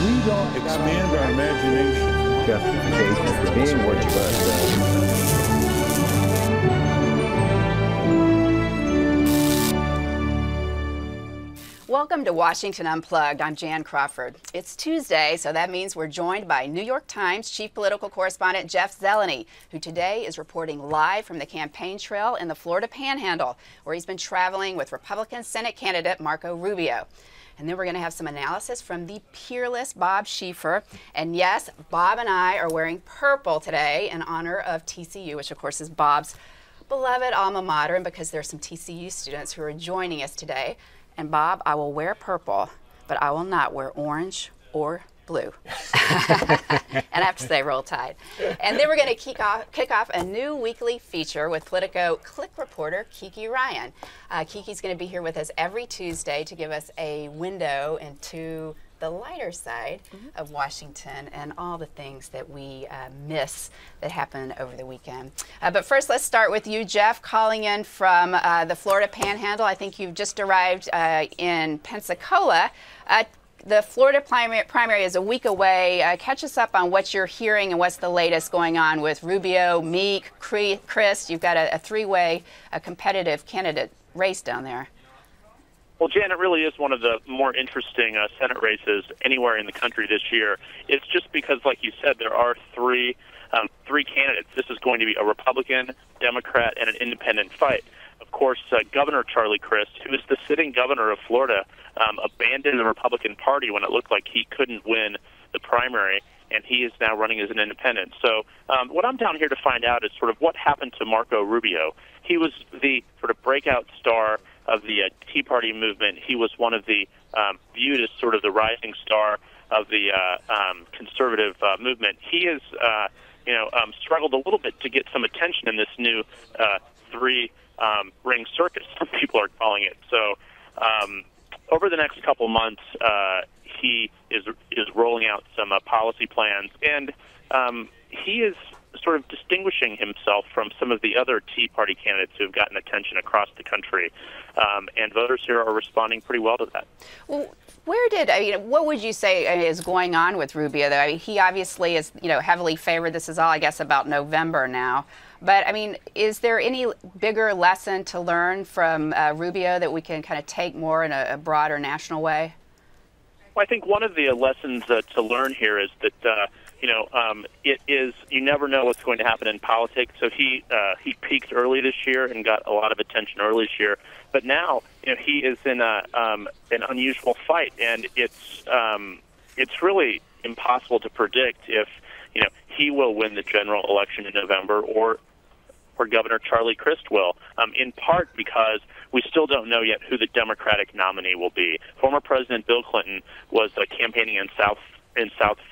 we don't expand our imagination. Justification for being what you are. Welcome to Washington Unplugged. I'm Jan Crawford. It's Tuesday, so that means we're joined by New York Times chief political correspondent Jeff Zeleny, who today is reporting live from the campaign trail in the Florida Panhandle, where he's been traveling with Republican Senate candidate Marco Rubio. And then we're going to have some analysis from the peerless Bob Schieffer. And yes, Bob and I are wearing purple today in honor of TCU, which of course is Bob's beloved alma mater, and because there are some TCU students who are joining us today. And Bob, I will wear purple, but I will not wear orange or blue. And I have to say, roll tide. And then we're going to kick off a new weekly feature with Politico Click reporter Kiki Ryan. Kiki's going to be here with us every Tuesday to give us a window into the lighter side of Washington and all the things that we miss that happened over the weekend. But first, let's start with you, Jeff, calling in from the Florida Panhandle. I think you've just arrived in Pensacola. The Florida primary is a week away. Catch us up on what you're hearing and what's the latest going on with Rubio, Meek, Chris. You've got a three-way competitive candidate race down there. Well, Jan, it really is one of the more interesting Senate races anywhere in the country this year. It's just because, like you said, there are three candidates. This is going to be a Republican, Democrat, and an independent fight. Of course, Governor Charlie Crist, who is the sitting governor of Florida, abandoned the Republican Party when it looked like he couldn't win the primary, and he is now running as an independent. So what I'm down here to find out is sort of what happened to Marco Rubio. He was the sort of breakout star of the Tea Party movement. He was one of the viewed as sort of the rising star of the conservative movement. He has, struggled a little bit to get some attention in this new three-ring circus, some people are calling it. So over the next couple months, he is rolling out some policy plans, and he is sort of distinguishing himself from some of the other Tea Party candidates who have gotten attention across the country. And voters here are responding pretty well to that. Well, what would you say is going on with Rubio, though? I mean, he obviously is, heavily favored. This is all, I guess, about November now. But, I mean, is there any bigger lesson to learn from Rubio that we can kind of take more in a broader national way? Well, I think one of the lessons to learn here is that, it is, you never know what's going to happen in politics. So he peaked early this year and got a lot of attention early this year. But now, he is in an unusual fight, and it's really impossible to predict if, he will win the general election in November or Governor Charlie Crist will, in part because we still don't know yet who the Democratic nominee will be. Former President Bill Clinton was campaigning in South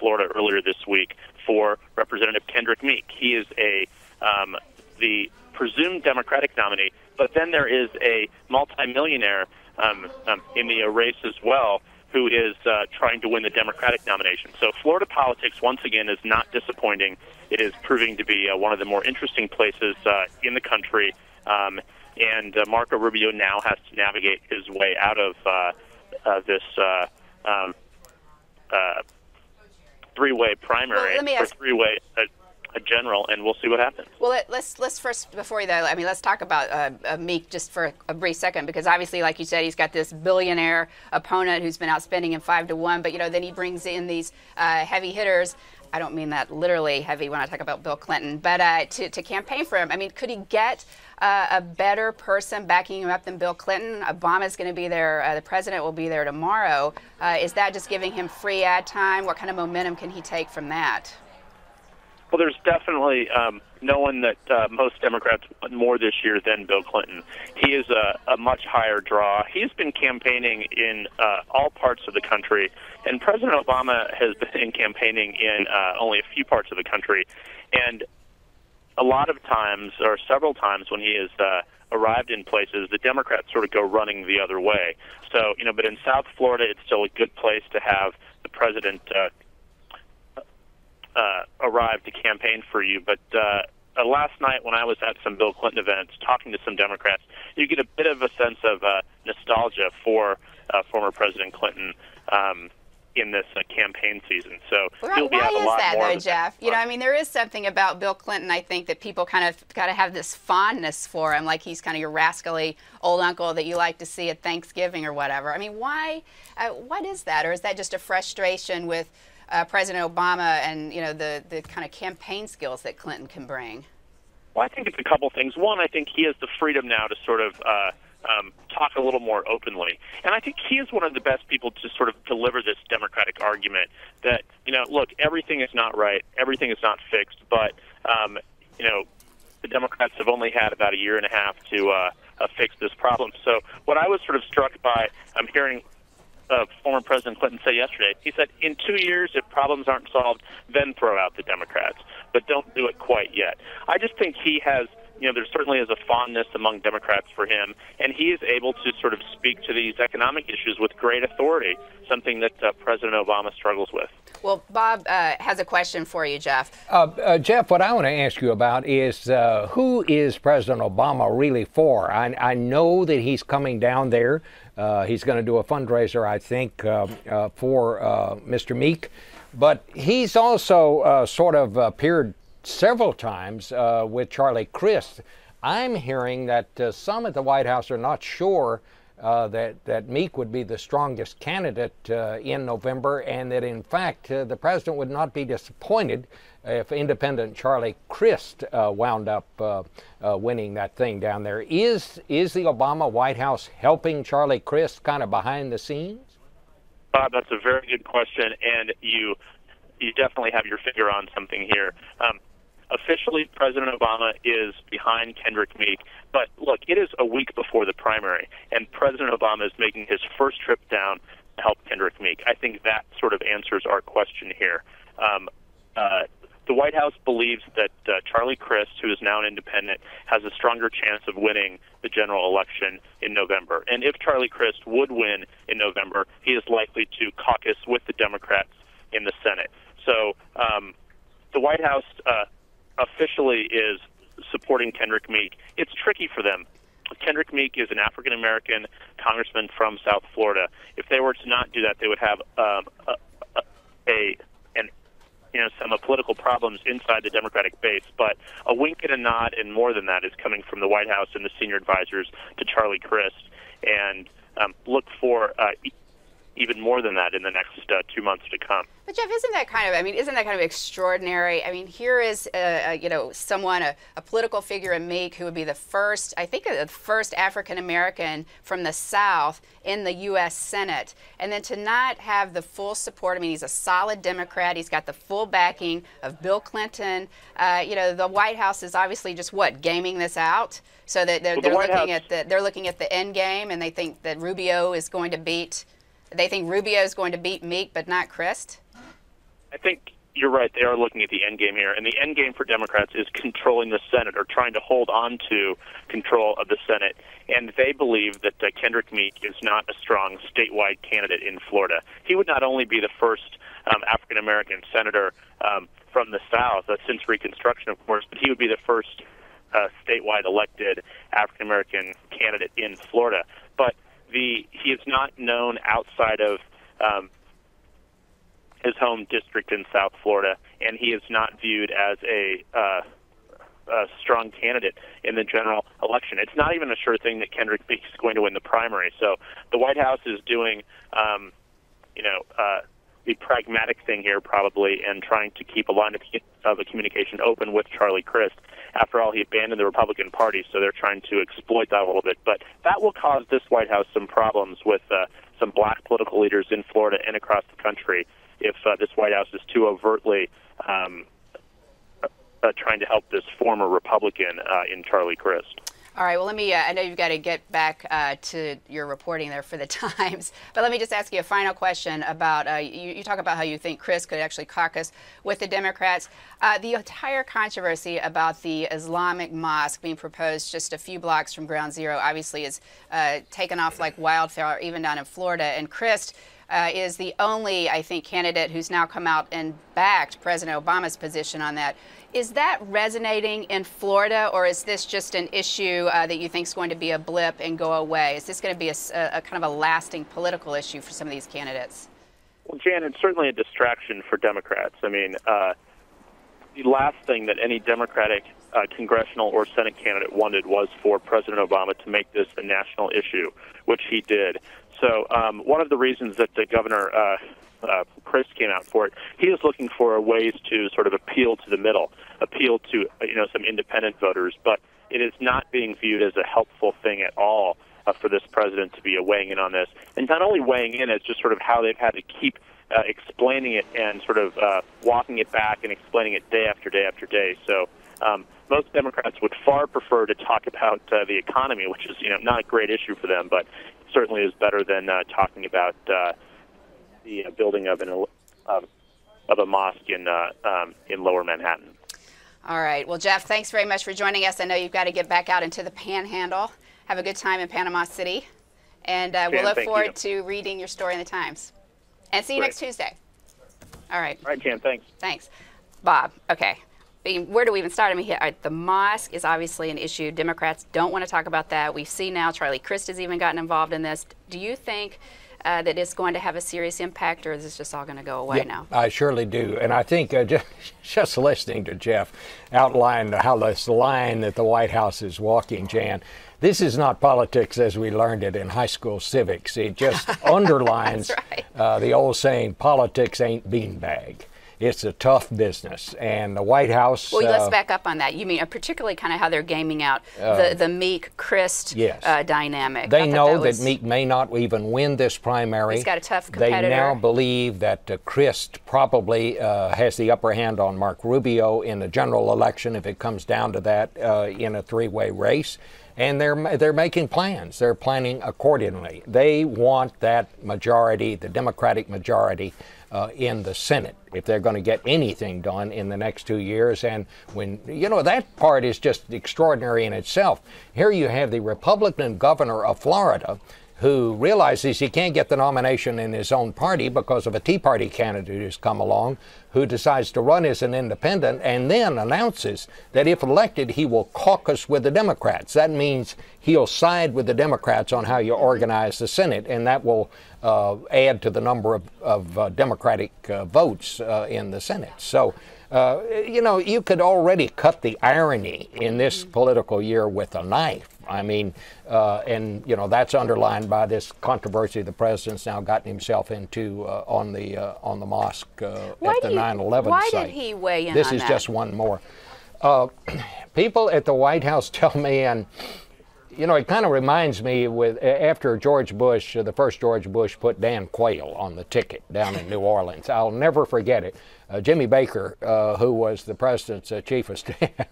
Florida earlier this week for Representative Kendrick Meek. He is the presumed Democratic nominee, but then there is a multimillionaire in the race as well who is trying to win the Democratic nomination. So Florida politics, once again, is not disappointing. It is proving to be one of the more interesting places in the country, and Marco Rubio now has to navigate his way out of this three-way primary, or three-way a general, and we'll see what happens. Well, let's first, before you though, I mean, let's talk about Meek just for a brief second, because obviously, like you said, he's got this billionaire opponent who's been outspending him 5-1, but then he brings in these heavy hitters. I don't mean that literally heavy when I talk about Bill Clinton, but to campaign for him. I mean, could he get a better person backing him up than Bill Clinton? Obama's going to be there. The president will be there tomorrow. Is that just giving him free ad time? What kind of momentum can he take from that? Well, there's definitely no one that most Democrats want more this year than Bill Clinton. He is a much higher draw. He's been campaigning in all parts of the country, and President Obama has been campaigning in only a few parts of the country. And a lot of times, or several times when he has arrived in places, the Democrats sort of go running the other way. So, but in South Florida, it's still a good place to have the president arrive to campaign for you. But last night when I was at some Bill Clinton events talking to some Democrats, you get a bit of a sense of nostalgia for former President Clinton. in this campaign season. So why he'll be have a is lot that, more though, of Jeff? You know, I mean, there is something about Bill Clinton, I think, that people kind of got to have this fondness for him, like he's kind of your rascally old uncle that you like to see at Thanksgiving or whatever. I mean, why? What is that? Or is that just a frustration with President Obama and, you know, the kind of campaign skills that Clinton can bring? Well, I think it's a couple things. One, I think he has the freedom now to sort of talk a little more openly. And I think he is one of the best people to sort of deliver this Democratic argument that, you know, look, everything is not right, everything is not fixed, but, you know, the Democrats have only had about a year and a half to fix this problem. So what I was sort of struck by, I'm hearing former President Clinton say yesterday, he said, in 2 years, if problems aren't solved, then throw out the Democrats, but don't do it quite yet. I just think he has, you know, there certainly is a fondness among Democrats for him, and he is able to sort of speak to these economic issues with great authority, something that President Obama struggles with. Well, Bob has a question for you, Jeff. Jeff, what I want to ask you about is who is President Obama really for? I know that he's coming down there. He's going to do a fundraiser, I think, for Mr. Meek. But he's also sort of appeared several times with Charlie Crist. I'm hearing that some at the White House are not sure that Meek would be the strongest candidate in November, and that in fact the president would not be disappointed if independent Charlie Crist wound up winning that thing down there. Is the Obama White House helping Charlie Crist kind of behind the scenes? Bob, that's a very good question, and you definitely have your finger on something here. Officially, President Obama is behind Kendrick Meek, but look, it is a week before the primary, and President Obama is making his first trip down to help Kendrick Meek. I think that sort of answers our question here. The White House believes that Charlie Crist, who is now an independent, has a stronger chance of winning the general election in November. And if Charlie Crist would win in November, he is likely to caucus with the Democrats in the Senate. So the White House officially is supporting Kendrick Meek. It's tricky for them. Kendrick Meek is an African-American congressman from South Florida. If they were to not do that, they would have some political problems inside the Democratic base. But a wink and a nod, and more than that, is coming from the White House and the senior advisors to Charlie Crist. And look for even more than that in the next 2 months to come. But Jeff, isn't that kind of extraordinary? I mean, here is, someone, a political figure in Meek, who would be the first, I think, the first African-American from the South in the U.S. Senate. And then to not have the full support, I mean, he's a solid Democrat. He's got the full backing of Bill Clinton. The White House is obviously just, gaming this out? So that they're looking at the end game, and they think that Rubio is going to beat Meek, but not Crist? I think you're right. They are looking at the end game here. And the end game for Democrats is controlling the Senate, or trying to hold on to control of the Senate. And they believe that Kendrick Meek is not a strong statewide candidate in Florida. He would not only be the first African-American senator from the South since Reconstruction, of course, but he would be the first statewide elected African-American candidate in Florida. But he is not known outside of his home district in South Florida, and he is not viewed as a strong candidate in the general election. It's not even a sure thing that Kendrick Meek is going to win the primary. So the White House is doing, the pragmatic thing here probably, and trying to keep a line of communication open with Charlie Crist. After all, he abandoned the Republican Party, so they're trying to exploit that a little bit. But that will cause this White House some problems with some black political leaders in Florida and across the country if this White House is too overtly trying to help this former Republican in Charlie Crist. All right, well, let me, I know you've got to get back to your reporting there for the Times, but let me just ask you a final question about, you talk about how you think Crist could actually caucus with the Democrats. The entire controversy about the Islamic mosque being proposed just a few blocks from Ground Zero obviously is taken off like wildfire, even down in Florida, and Crist is the only, I think, candidate who's now come out and backed President Obama's position on that. Is that resonating in Florida, or is this just an issue that you think is going to be a blip and go away? Is this going to be a kind of a lasting political issue for some of these candidates? Well, Jan, it's certainly a distraction for Democrats. I mean, the last thing that any Democratic congressional or Senate candidate wanted was for President Obama to make this a national issue, which he did. So one of the reasons that the Governor Chris came out for it, he is looking for ways to sort of appeal to the middle, appeal to some independent voters, but it is not being viewed as a helpful thing at all for this president to be weighing in on this. And not only weighing in, it's just sort of how they've had to keep explaining it and sort of walking it back and explaining it day after day after day. So most Democrats would far prefer to talk about the economy, which is not a great issue for them, but certainly is better than talking about the building of a mosque in Lower Manhattan. All right. Well, Jeff, thanks very much for joining us. I know you've got to get back out into the Panhandle. Have a good time in Panama City, and we'll look forward to reading your story in the Times. And see you next Tuesday. All right. All right, Jan, thanks. Thanks. Bob, okay. Where do we even start? I mean, the mosque is obviously an issue. Democrats don't want to talk about that. We've seen now Charlie Crist has even gotten involved in this. Do you think that it's going to have a serious impact, or is this just all going to go away now? I surely do. And I think just listening to Jeff outline how this line that the White House is walking, Jan, this is not politics as we learned it in high school civics. It just underlines the old saying, politics ain't beanbag. It's a tough business, and the White House... Well, let's back up on that. You mean particularly kind of how they're gaming out the Meek-Crist dynamic. They know that Meek may not even win this primary. He's got a tough competitor. They now believe that Crist probably has the upper hand on Mark Rubio in the general election if it comes down to that in a three-way race. And they're making plans. They're planning accordingly. They want that majority, the Democratic majority, in the Senate if they're going to get anything done in the next 2 years. And when, that part is just extraordinary in itself. Here you have the Republican governor of Florida who realizes he can't get the nomination in his own party because of a Tea Party candidate who's come along, who decides to run as an independent and then announces that if elected, he will caucus with the Democrats. That means he'll side with the Democrats on how you organize the Senate, and that will add to the number of Democratic votes in the Senate. So, you could already cut the irony in this political year with a knife. I mean, that's underlined by this controversy the president's now gotten himself into on the mosque at the 9/11 site. Why did he weigh in this on is that? just one more. People at the White House tell me, and it kind of reminds me after George Bush, the first George Bush put Dan Quayle on the ticket down in New Orleans. I'll never forget it. Jimmy Baker, who was the president's chief of staff,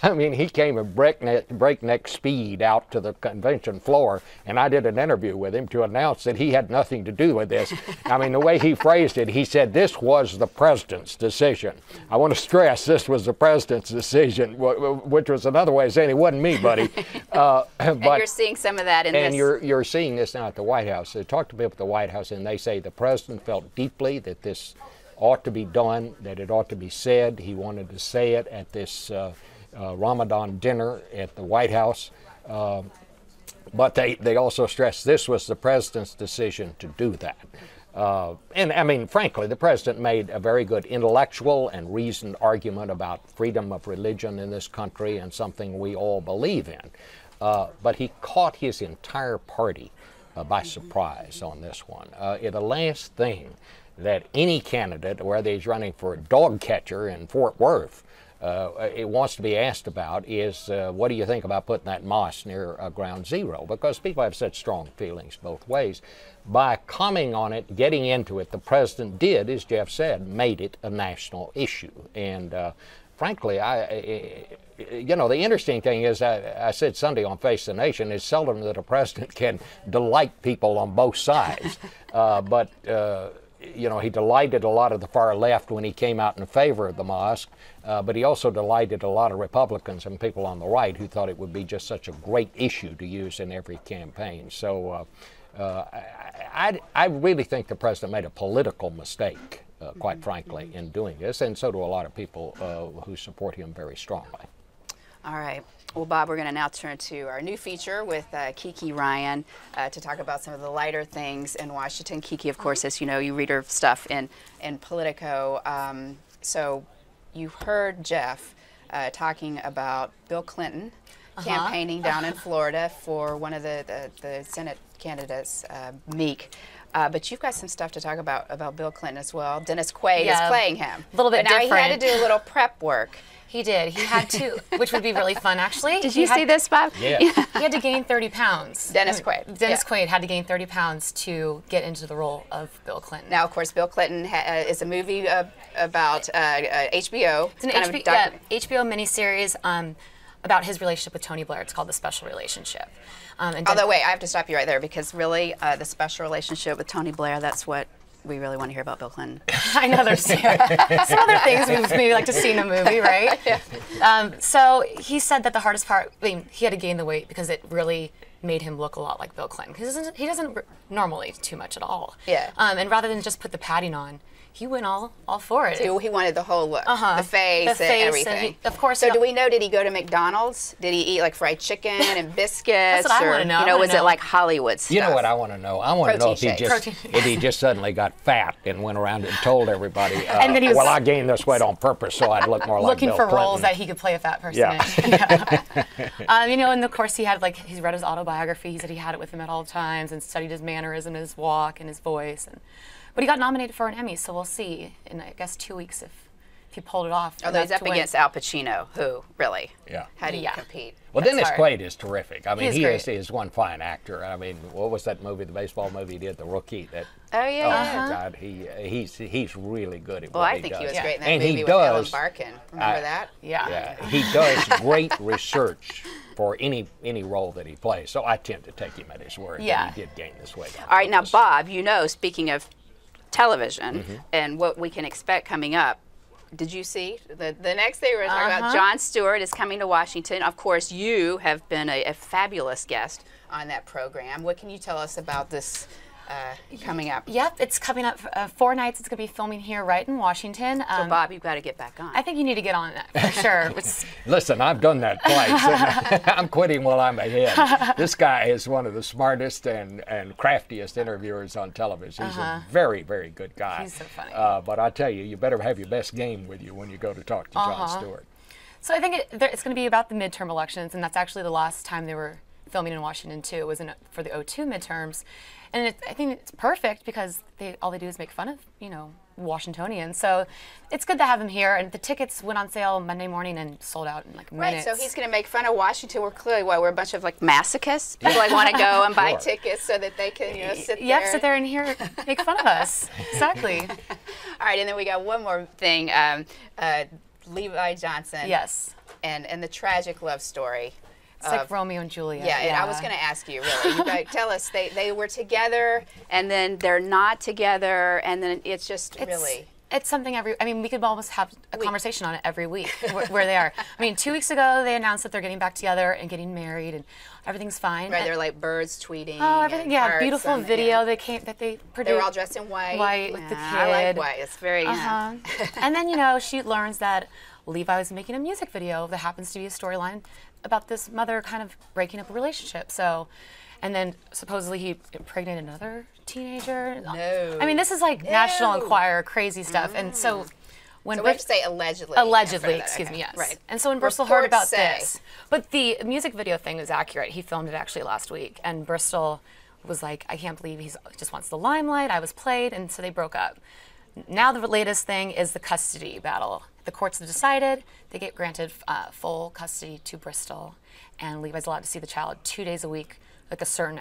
I mean, he came at breakneck speed out to the convention floor, and I did an interview with him to announce that he had nothing to do with this. I mean, the way he phrased it, he said, this was the president's decision. I want to stress this was the president's decision, which was another way of saying it wasn't me, buddy. But you're seeing some of that in this. And you're seeing this now at the White House. They talk to people at the White House, and they say the president felt deeply that this ought to be done, that it ought to be said. He wanted to say it at this Ramadan dinner at the White House. But they also stressed this was the president's decision to do that. And I mean, frankly, the president made a very good intellectual and reasoned argument about freedom of religion in this country and something we all believe in. But he caught his entire party by surprise on this one. The last thing that any candidate, whether he's running for a dog catcher in Fort Worth, it wants to be asked about is, what do you think about putting that mosque near Ground Zero? Because people have such strong feelings both ways. By commenting on it, getting into it, the president did, as Jeff said, made it a national issue. And frankly, the interesting thing is, I said Sunday on Face the Nation, it's seldom that a president can delight people on both sides. He delighted a lot of the far left when he came out in favor of the mosque, but he also delighted a lot of Republicans and people on the right who thought it would be just such a great issue to use in every campaign. So I really think the president made a political mistake, quite frankly, in doing this, and so do a lot of people who support him very strongly. All right. Well, Bob, we're going to now turn to our new feature with Kiki Ryan to talk about some of the lighter things in Washington. Kiki, of course, as you know, you read her stuff in Politico. So you heard Jeff talking about Bill Clinton campaigning down in Florida for one of the Senate candidates, Meek. But you've got some stuff to talk about Bill Clinton as well. Dennis Quaid is playing him. A little bit different. Now he had to do a little prep work. He did. He had to, which would be really fun, actually. Did you see this, Bob? Yeah. He had to gain 30 pounds. Dennis Quaid. Dennis Quaid had to gain 30 pounds to get into the role of Bill Clinton. Now, of course, Bill Clinton is a movie about HBO. It's an HBO miniseries about his relationship with Tony Blair. It's called The Special Relationship. Although, wait, I have to stop you right there because really, the special relationship with Tony Blair, that's what we really want to hear about Bill Clinton. I know there's some other things we would maybe like to see in a movie, right? So he said that the hardest part, I mean, he had to gain the weight because it really made him look a lot like Bill Clinton. Because he doesn't normally too much at all. Yeah. And rather than just put the padding on, he went all for it. So he wanted the whole look, the face and everything. Of course. So do we know, did he go to McDonald's? Did he eat like fried chicken and biscuits? That's what I want to know. You know, was it like Hollywood stuff? You know what I want to know? I want to know Protein if he just suddenly got fat and went around and told everybody, and then he was, well, I gained this weight on purpose so I'd look more like Bill Clinton. Looking for Clinton. roles that he could play a fat person in. You know, and of course he had he's read his autobiography. He said he had it with him at all times and studied his mannerism, his walk, and his voice. But he got nominated for an Emmy, so we'll see in, I guess, 2 weeks if he pulled it off. Although he's up against Al Pacino, who really, how do you compete? Well, That's Dennis hard. Quaid is terrific. I mean, he great. is one fine actor. I mean, what was that movie, the baseball movie he did, The Rookie? Oh, yeah. Oh, God, he's really good at well, what I he think does. he was great in that and movie he with Ellen does, Barkin. Remember that? Yeah, he does great research for any role that he plays. So I tend to take him at his word that he did gain this weight. All right, now, Bob, you know, speaking of television and what we can expect coming up, did you see the next thing we're going to talk about? Jon Stewart is coming to Washington. Of course, you have been a fabulous guest on that program. What can you tell us about this coming up? Yep, it's coming up 4 nights. It's going to be filming here right in Washington. So, Bob, you've got to get back on. I think you need to get on that for sure. Listen, I've done that twice. I'm quitting while I'm ahead. This guy is one of the smartest and craftiest interviewers on television. He's a very, very good guy. He's so funny. But I tell you, you better have your best game with you when you go to talk to Jon Stewart. So I think it's going to be about the midterm elections, and that's actually the last time they were filming in Washington too. It was for the '02 midterms. And I think it's perfect because all they do is make fun of, Washingtonians. So it's good to have him here. And the tickets went on sale Monday morning and sold out in minutes. Right, so he's going to make fun of Washington. We're clearly, we're a bunch of masochists. People want to go and buy tickets so that they can, sit there. Yep, sit there and make fun of us. Exactly. All right, and then we got one more thing. Levi Johnson. Yes. And the tragic love story. It's like Romeo and Juliet. Yeah, and I was going to ask you, really. You guys, tell us, they were together, and then they're not together, and then it's just really... It's something we could almost have a conversation on it every week, where they are. I mean, 2 weeks ago, they announced that they're getting back together and getting married, and everything's fine. Right, they're like birds tweeting. Oh, everything, beautiful video that they produced. They were all dressed in white. White with the kid. I like white. It's very... And then, she learns that Levi was making a music video that happens to be a storyline about this mother kind of breaking up a relationship. So, and then supposedly he impregnated another teenager. No. I mean, this is like National Enquirer crazy stuff. And so when we have to say allegedly. Allegedly, excuse me, yes. Right. And so when Bristol heard about this, but the music video thing is accurate. He filmed it actually last week, and Bristol was like, I can't believe he just wants the limelight. I was played, and so they broke up. Now the latest thing is the custody battle. The courts have decided they get granted full custody to Bristol, and Levi's allowed to see the child 2 days a week, like a certain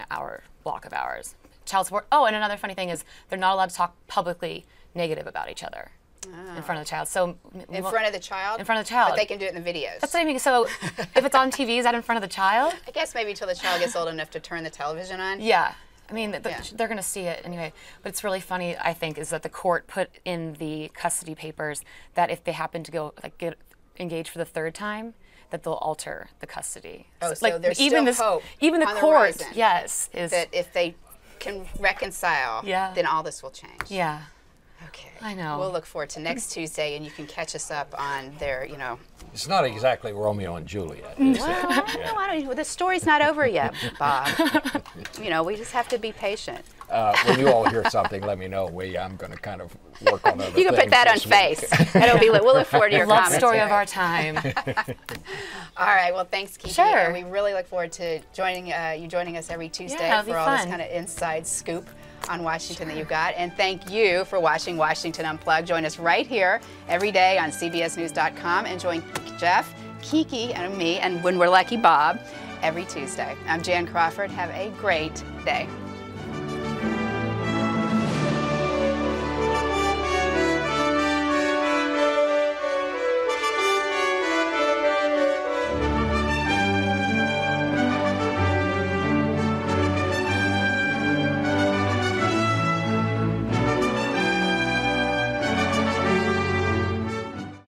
block of hours. Child support. Oh, and another funny thing is they're not allowed to talk publicly negative about each other in front of the child. So in front of the child? In front of the child. But they can do it in the videos. That's what I mean. So if it's on TV, is that in front of the child? I guess maybe until the child gets old enough to turn the television on. Yeah. I mean, they're going to see it anyway. But it's really funny, I think, is that the court put in the custody papers that if they happen to go get engaged for the third time, that they'll alter the custody. Oh, so there's still hope. Even the court, yes, is that if they can reconcile, then all this will change. Yeah. Okay. I know. We'll look forward to next Tuesday, and you can catch us up on their, It's not exactly Romeo and Juliet. Well, the story's not over yet, Bob. We just have to be patient. When you all hear something, let me know. I'm going to kind of work on other You can put that on face. We'll look forward to your love comments. story of our time. All right. Well, thanks, Kiki. Sure. And we really look forward to joining us every Tuesday for all this kind of inside scoop on Washington that you've got. And thank you for watching Washington Unplugged. Join us right here every day on CBSNews.com, and join Jeff, Kiki, and me, and when we're lucky, Bob, every Tuesday. I'm Jan Crawford. Have a great day.